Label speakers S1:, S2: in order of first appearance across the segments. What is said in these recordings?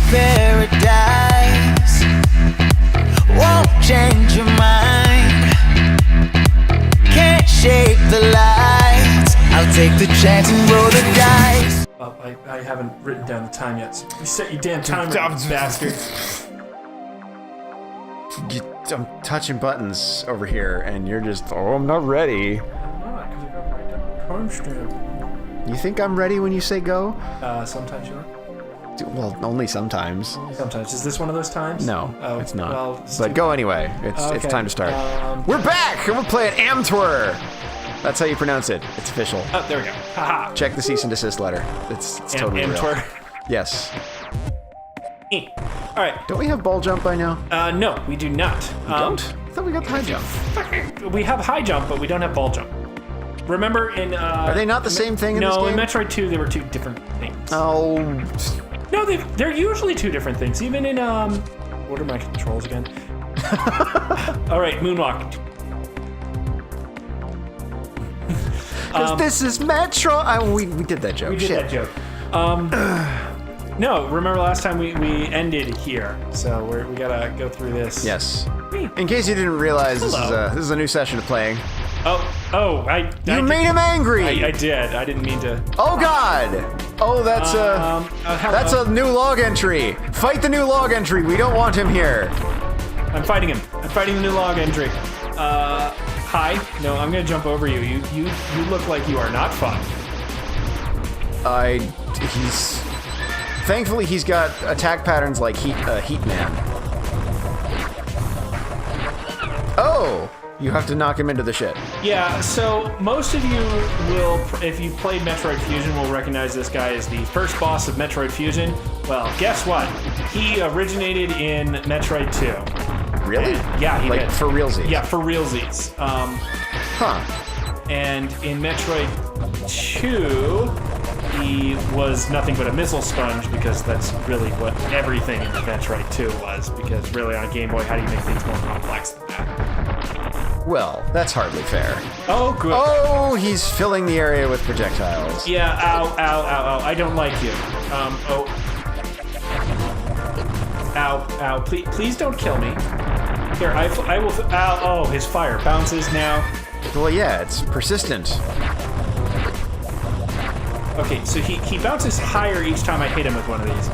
S1: paradise won't change your mind. Can't shape the lights. I'll take the chance and roll the dice.
S2: I haven't written down the time yet. So you set your damn timer, bastard.
S3: I'm touching buttons over here, and you're just, I'm not ready.
S2: I'm not, because I got right down the timestamp.
S3: You think I'm ready when you say go?
S2: Sometimes you are.
S3: Well, only sometimes.
S2: Sometimes. Is this one of those times?
S3: No,
S2: Oh,
S3: it's not.
S2: well,
S3: But go anyway. It's time to start. We're back, and we're playing AM2R. That's how you pronounce it. It's official.
S2: Oh, there we go. Haha.
S3: Check the cease and desist letter. It's totally real.
S2: AM2R.
S3: Yes.
S2: All right.
S3: Don't we have ball jump by now?
S2: No, we do not.
S3: Don't? I thought we got the high jump.
S2: We have high jump, but we don't have ball jump. Remember in...
S3: Are they not the same thing in this game?
S2: No, in Metroid 2, they were two different things.
S3: Oh.
S2: No, they're usually two different things. Even in, what are my controls again? All right, moonwalk.
S3: Because this is Metro. We did that joke.
S2: We did that joke. No, remember last time we ended here, so we gotta go through this.
S3: Yes. In case you didn't realize, this is a new session of playing.
S2: You
S3: made him angry.
S2: I did. I didn't mean to.
S3: Oh God! Oh, that's a new log entry. Fight the new log entry. We don't want him here.
S2: I'm fighting him. I'm fighting the new log entry. Hi. No, I'm gonna jump over you. You look like you are not fun.
S3: Thankfully, he's got attack patterns like Heat Man. Oh! You have to knock him into the shit.
S2: Yeah, so most of you will, if you played Metroid Fusion, will recognize this guy as the first boss of Metroid Fusion. Well, guess what? He originated in Metroid 2.
S3: Really?
S2: Yeah, he did.
S3: Like for realsies?
S2: Yeah, for realsies. And in Metroid 2, he was nothing but a missile sponge, because that's really what everything in Metroid 2 was, because really on Game Boy, how do you make things more complex than that?
S3: Well, that's hardly fair.
S2: Oh, good.
S3: Oh, he's filling the area with projectiles.
S2: Yeah, ow, ow, ow, ow. I don't like you. Ow, ow. Please don't kill me. Here, I will. Ow, oh, his fire bounces now.
S3: Well, yeah, it's persistent.
S2: Okay, so he bounces higher each time I hit him with one of these.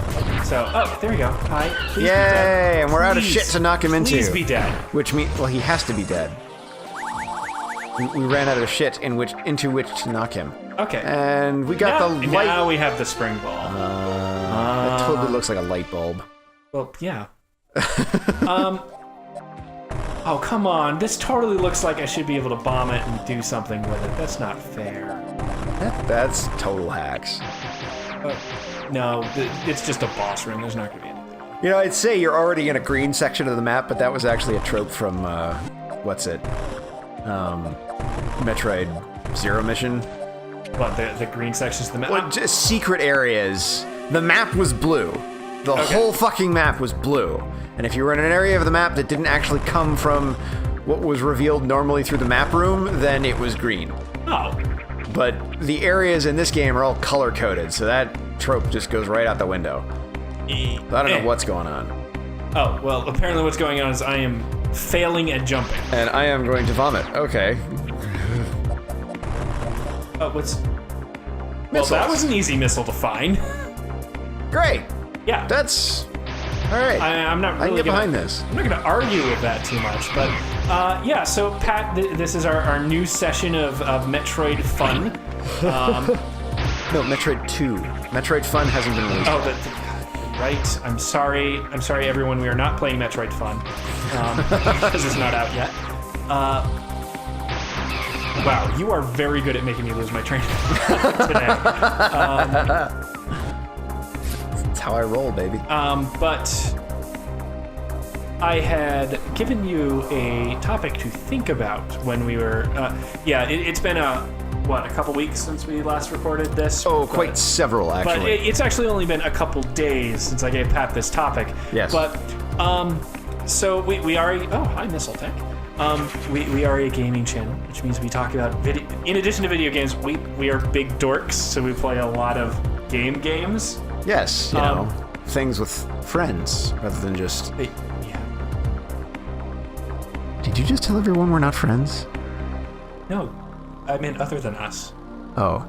S2: So, there we go. Hi. Please
S3: Yay,
S2: be dead.
S3: and we're out of shit to knock him into.
S2: Please be dead.
S3: Which means, well, he has to be dead. We ran out of shit into which to knock him.
S2: Okay.
S3: And we got the light.
S2: Now we have the spring ball.
S3: That totally looks like a light bulb.
S2: Well, yeah. Oh, come on. This totally looks like I should be able to bomb it and do something with it. That's not fair.
S3: That's total hacks.
S2: No, it's just a boss room. There's not going to be anything.
S3: You know, I'd say you're already in a green section of the map, but that was actually a trope from, what's it? Metroid Zero Mission.
S2: What, the green sections of the map?
S3: Well, just secret areas. The map was blue. The whole fucking map was blue. And if you were in an area of the map that didn't actually come from what was revealed normally through the map room, then it was green.
S2: Oh.
S3: But the areas in this game are all color-coded, so that trope just goes right out the window. I don't know what's going on.
S2: Oh, well, apparently what's going on is I am failing at jumping.
S3: And I am going to vomit. Okay.
S2: Oh, what's... Well,
S3: Missiles.
S2: that was an easy missile to find.
S3: Great.
S2: Yeah.
S3: That's... All right.
S2: I'm not really
S3: I can get behind this.
S2: I'm not going to argue with that too much, but yeah. So Pat, this is our new session of Metroid Fun.
S3: No, Metroid 2. Metroid Fun hasn't been released.
S2: Oh, right. I'm sorry, everyone. We are not playing Metroid Fun because it's not out yet. Wow, you are very good at making me lose my train of thought today.
S3: That's how I roll, baby.
S2: But I had given you a topic to think about when we were... it's been a couple weeks since we last recorded this?
S3: Oh, quite several, actually.
S2: But it's actually only been a couple days since I gave Pat this topic.
S3: Yes.
S2: But, so we are... Oh, hi, Missile Tech. We are a gaming channel, which means we talk about video... In addition to video games, we are big dorks, so we play a lot of games.
S3: Yes, you know, things with friends rather than just...
S2: Wait, yeah.
S3: Did you just tell everyone we're not friends?
S2: No, I meant other than us.
S3: Oh.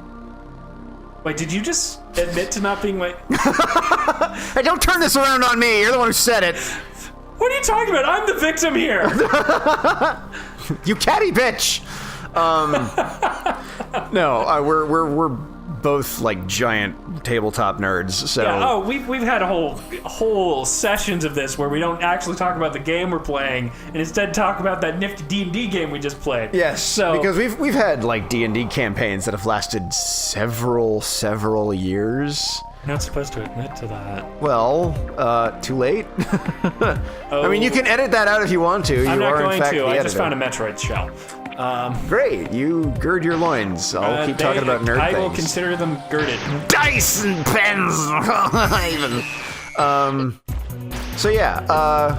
S2: Wait, did you just admit to not being my...
S3: Hey, don't turn this around on me. You're the one who said it.
S2: What are you talking about? I'm the victim here.
S3: You catty bitch. No, we're both like giant tabletop nerds. So
S2: Yeah, we've had whole sessions of this where we don't actually talk about the game we're playing and instead talk about that nifty D&D game we just played.
S3: yes,
S2: So
S3: because we've had like D&D campaigns that have lasted several years.
S2: you're not supposed to admit to that.
S3: Well, too late. I mean, you can edit that out if you want to.
S2: I'm
S3: you
S2: not
S3: are
S2: going
S3: in fact
S2: to.
S3: the
S2: I
S3: editor.
S2: just found a Metroid shell.
S3: Great, you gird your loins. I'll keep talking about nerd
S2: I
S3: things.
S2: will consider them girded.
S3: Dice and pens. Even. So yeah,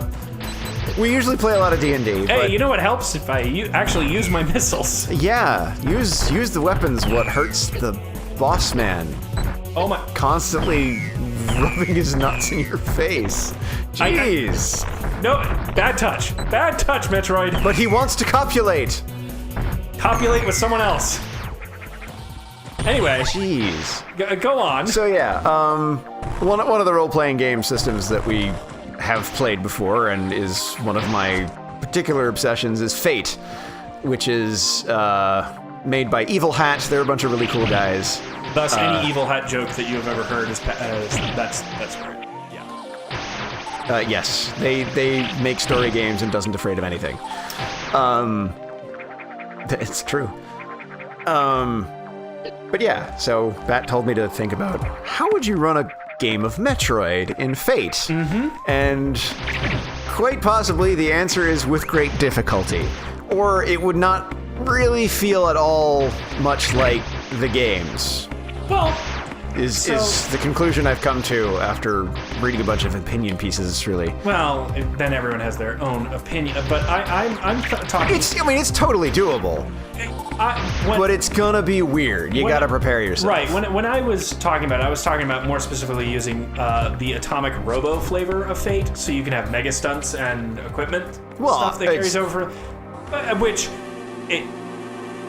S3: we usually play a lot of D&D.
S2: Hey,
S3: but
S2: you know what helps if I actually use my missiles?
S3: yeah, use the weapons. What hurts the boss man?
S2: Oh my!
S3: Constantly rubbing his nuts in your face. Jeez.
S2: No, bad touch, Metroid.
S3: But he wants to copulate.
S2: Copulate with someone else. Anyway,
S3: Jeez.
S2: go on.
S3: So yeah, one of the role-playing game systems that we have played before and is one of my particular obsessions is Fate, which is made by Evil Hat. They're a bunch of really cool guys.
S2: Thus, any evil hat joke that you have ever heard is that's right. Yeah.
S3: Yes, they make story games and doesn't afraid of anything. It's true. But yeah, so that told me to think about how would you run a game of Metroid in Fate? Mm-hmm. And quite possibly the answer is with great difficulty. Or it would not really feel at all much like the games.
S2: Well,
S3: Is the conclusion I've come to after reading a bunch of opinion pieces, really.
S2: well, then everyone has their own opinion. But I'm talking.
S3: It's totally doable. But it's gonna be weird. You gotta prepare yourself.
S2: Right. When I was talking about it, I was talking about more specifically using the Atomic Robo flavor of Fate, so you can have mega stunts and equipment stuff that carries over, which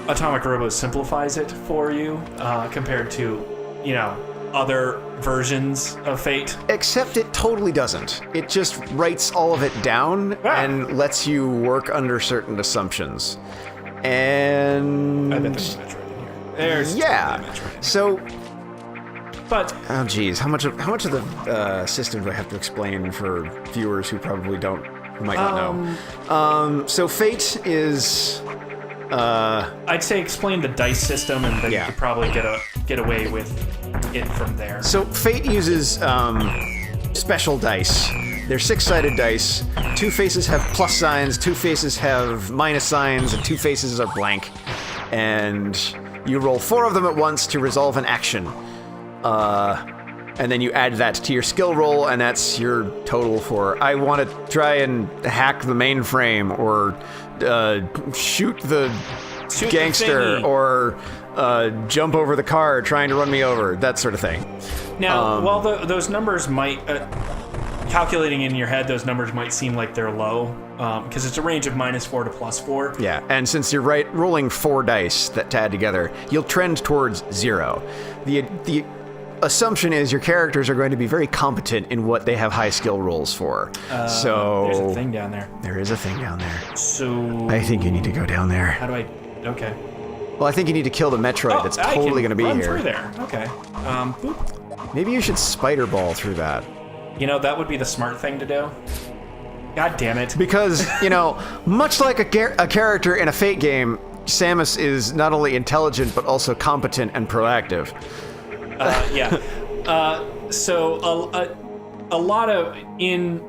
S2: Atomic Robo simplifies it for you compared to, other versions of Fate.
S3: Except it totally doesn't. It just writes all of it down and lets you work under certain assumptions. And
S2: I bet there's a Metroid in here. There's
S3: yeah.
S2: totally a Metroid.
S3: So,
S2: But
S3: oh geez, how much of the system do I have to explain for viewers who probably who might not know? So Fate is.
S2: I'd say explain the dice system, and then
S3: Yeah.
S2: you could probably get away with it from there.
S3: So Fate uses special dice. They're 6-sided dice. 2 faces have plus signs, 2 faces have minus signs, and 2 faces are blank. And you roll 4 of them at once to resolve an action. And then you add that to your skill roll, and that's your total for I want to try and hack the mainframe, or shoot the gangster,
S2: thingy.
S3: or jump over the car trying to run me over, that sort of thing.
S2: Now, while those numbers might, calculating in your head, those numbers might seem like they're low, because it's a range of -4 to +4.
S3: Yeah, and since you're rolling 4 dice that add together, you'll trend towards 0. The assumption is your characters are going to be very competent in what they have high skill rolls for. So
S2: There's a thing down there.
S3: there is a thing down there.
S2: So
S3: I think you need to go down there.
S2: how do I? Okay.
S3: Well, I think you need to kill the Metroid that's
S2: I
S3: totally
S2: can
S3: going to be
S2: run
S3: here.
S2: through there. Okay. Boop.
S3: Maybe you should spider ball through that.
S2: That would be the smart thing to do. God damn it.
S3: Because, much like a character in a Fate game, Samus is not only intelligent but also competent and proactive.
S2: Yeah. So a lot of in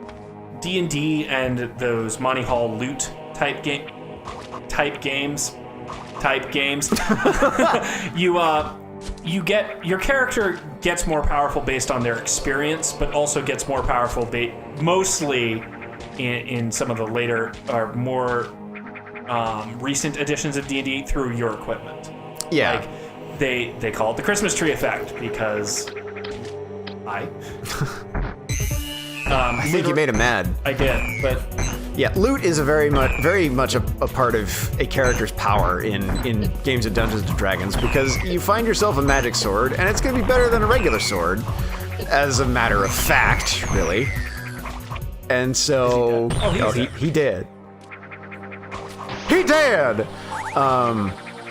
S2: D&D and those Monty Hall loot type games, you get your character gets more powerful based on their experience, but also gets more powerful mostly in some of the later or more recent editions of D&D through your equipment.
S3: Yeah.
S2: Like, they call it the Christmas tree effect because
S3: I think you made him mad.
S2: I did, but
S3: Yeah, loot is a very much a part of a character's power in games of Dungeons & Dragons, because you find yourself a magic sword, and it's going to be better than a regular sword, as a matter of fact, really. And so... he did. He did!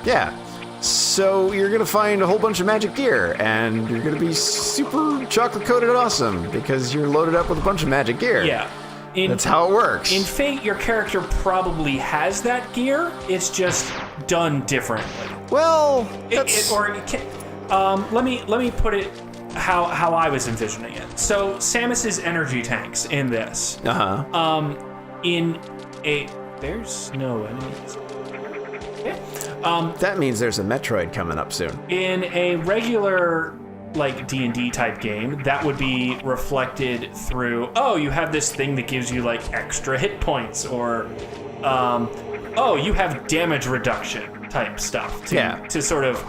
S3: Yeah. So you're going to find a whole bunch of magic gear, and you're going to be super chocolate-coated awesome, because you're loaded up with a bunch of magic gear.
S2: yeah.
S3: That's how it works.
S2: In Fate, your character probably has that gear. It's just done differently.
S3: Well,
S2: Let me put it how I was envisioning it. So Samus's energy tanks in this. There's no enemies. Yeah.
S3: That means there's a Metroid coming up soon.
S2: In a regular like D&D type game, that would be reflected through, oh, you have this thing that gives you like extra hit points, or oh, you have damage reduction type stuff to sort of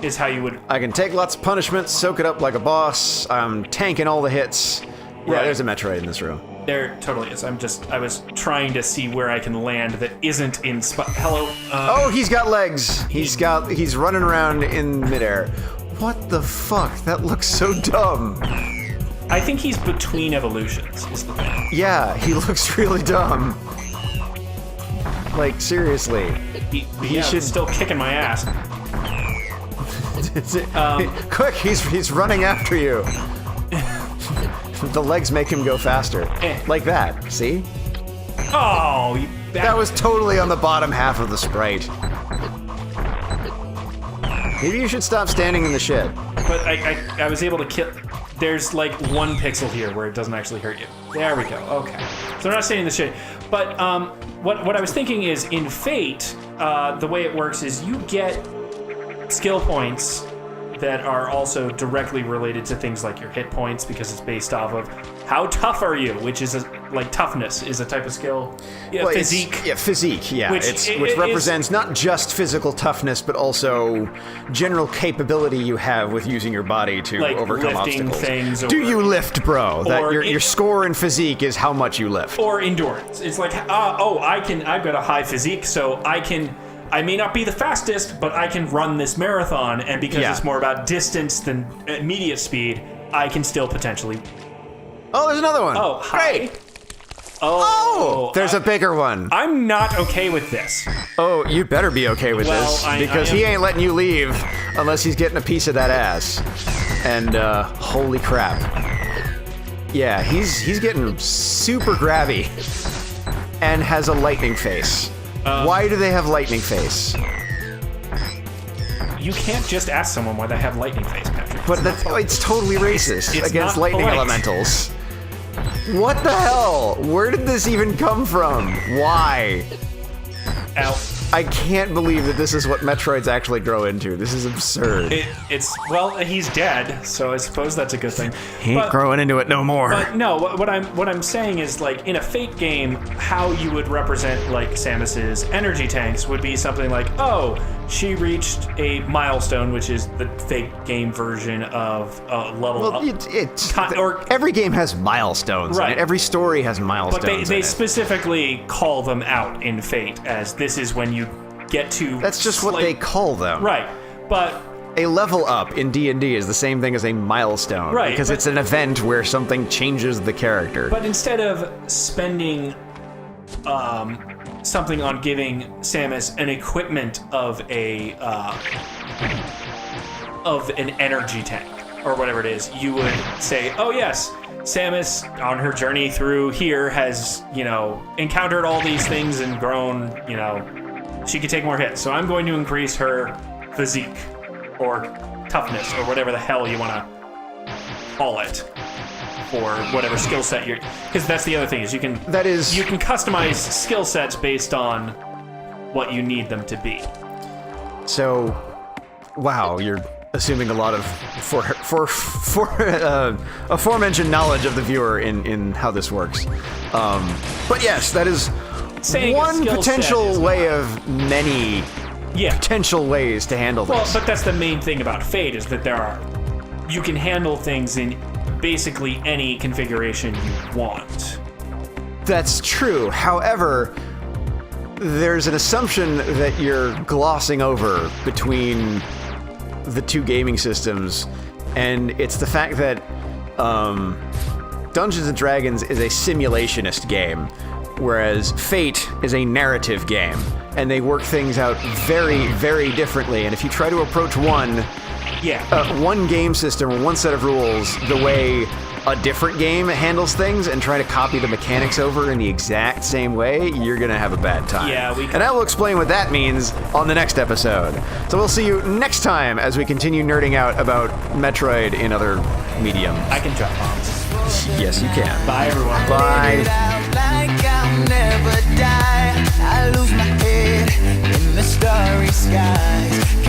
S2: is how you would...
S3: I can take lots of punishments, soak it up like a boss, I'm tanking all the hits. Yeah,
S2: Right.
S3: there's a Metroid in this room.
S2: There totally is. I was trying to see where I can land that isn't in hello.
S3: Oh, he's got legs. He's running around in midair. What the fuck? That looks so dumb.
S2: I think he's between evolutions, is the thing.
S3: Yeah, he looks really dumb. Like, seriously.
S2: He should still kicking my ass.
S3: Quick, he's running after you. The legs make him go faster. Like that, see?
S2: Oh,
S3: That was totally on the bottom half of the sprite. Maybe you should stop standing in the shed.
S2: But I was able to kill... There's like 1 pixel here where it doesn't actually hurt you. There we go, okay. So I'm not standing in the shade. But what I was thinking is, in Fate, the way it works is you get skill points that are also directly related to things like your hit points, because it's based off of how tough are you, which is like toughness is a type of skill. Yeah,
S3: Well,
S2: physique.
S3: Physique, yeah.
S2: Which
S3: Which represents not just physical toughness, but also general capability you have with using your body to
S2: Like
S3: overcome
S2: lifting
S3: obstacles.
S2: things,
S3: Do you lift, bro? That
S2: or
S3: your score in physique is how much you lift.
S2: Or endurance. It's like, I've got a high physique, so I may not be the fastest, but I can run this marathon, and because it's more about distance than immediate speed, I can still potentially...
S3: Oh, there's another one.
S2: Oh, hi.
S3: Great. Oh, there's a bigger one.
S2: I'm not okay with this.
S3: Oh, you better be okay with
S2: Well,
S3: this,
S2: I
S3: because
S2: am-
S3: he ain't letting you leave unless he's getting a piece of that ass. And holy crap. Yeah, he's getting super grabby and has a lightning face. Why do they have lightning face?
S2: You can't just ask someone why they have lightning face, Patrick.
S3: But it's totally racist
S2: It's
S3: against
S2: not
S3: lightning
S2: polite.
S3: elementals. What the hell? Where did this even come from? Why?
S2: Ow.
S3: I can't believe that this is what Metroids actually grow into. This is absurd.
S2: Well, he's dead, so I suppose that's a good thing.
S3: He ain't growing into it no more.
S2: But no, what I'm saying is, like, in a Fate game, how you would represent like Samus's energy tanks would be something like, oh, she reached a milestone, which is the Fate game version of level up.
S3: Every game has milestones.
S2: Right.
S3: In it. Every story has milestones.
S2: But they
S3: in it.
S2: specifically call them out in Fate as this is when you get to...
S3: That's just what they call them.
S2: Right, but...
S3: A level up in D&D is the same thing as a milestone.
S2: Right,
S3: because it's an event where something changes the character.
S2: But instead of spending something on giving Samus an equipment of an energy tank, or whatever it is, you would say, oh yes, Samus, on her journey through here, has, encountered all these things and grown, she could take more hits. So I'm going to increase her physique, or toughness, or whatever the hell you want to call it, for whatever skill set you're... Because that's the other thing, is you can customize skill sets based on what you need them to be.
S3: So, wow, you're assuming a lot of aforementioned knowledge of the viewer in how this works. But yes, that is
S2: Saying
S3: one potential way of many potential ways to handle this.
S2: Well, but that's the main thing about Fate, is that you can handle things in basically any configuration you want.
S3: That's true. However, there's an assumption that you're glossing over between the two gaming systems, and it's the fact that Dungeons & Dragons is a simulationist game, whereas Fate is a narrative game, and they work things out very, very differently. And if you try to approach one game system or one set of rules the way a different game handles things and try to copy the mechanics over in the exact same way, you're gonna have a bad time.
S2: Yeah,
S3: and I will explain what that means on the next episode. So we'll see you next time as we continue nerding out about Metroid in other mediums.
S2: I can drop bombs.
S3: Yes, you can.
S2: Bye, everyone.
S3: Bye.
S1: Like I'll never die. I lose my head in the starry skies.